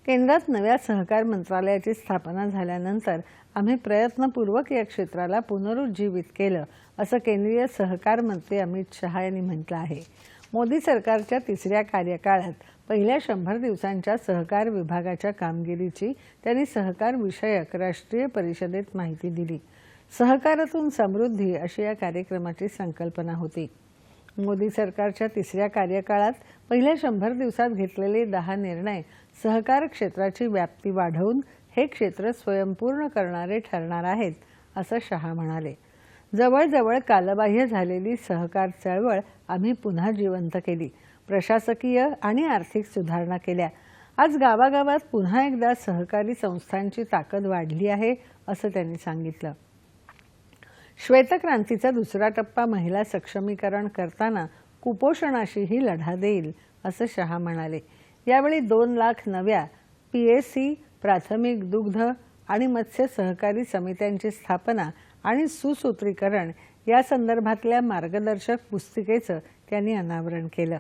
केंद्रात नव्या सहकार मंत्रालयाची स्थापना झाल्यानंतर आम्ही प्रयत्नपूर्वक या क्षेत्राला पुनरुज्जीवित केलं, असं केंद्रीय सहकार मंत्री अमित शहा यांनी म्हटलं आहे। मोदी सरकारच्या तिसऱ्या कार्यकाळात पहिल्या 100 दिवसांच्या सहकार विभागाच्या कामगिरीची त्यांनी सहकार विषयक राष्ट्रीय परिषदेत माहिती दिली। सहकारातून समृद्धी अशी या कार्यक्रमाची संकल्पना होती। मोदी सरकारच्या तिसऱ्या कार्यकाळात पहिल्या 100 दिवसात घेतलेले 10 निर्णय सहकार क्षेत्राची व्याप्ती वाढवून हे क्षेत्र स्वयंपूर्ण करणारे ठरणार आहेत, असं शहा म्हणाले। जवळजवळ कालबाह्य झालेली सहकार चळवळ आम्ही पुन्हा जिवंत केली, प्रशासकीय आणि आर्थिक सुधारणा केल्या। आज गावागावात पुन्हा एकदा सहकारी संस्थांची ताकद वाढली आहे, असं त्यांनी सांगितलं। श्वेतक्रांतीचा दुसरा टप्पा महिला सक्षमीकरण करताना कुपोषणाशीही लढा देईल, असं शहा म्हणाले। यावेळी 2 लाख नव्या PAC प्राथमिक दुग्ध आणि मत्स्य सहकारी समित्यांची स्थापना आणि सुसूत्रीकरण या संदर्भातल्या मार्गदर्शक पुस्तिकेचं त्यांनी अनावरण केलं।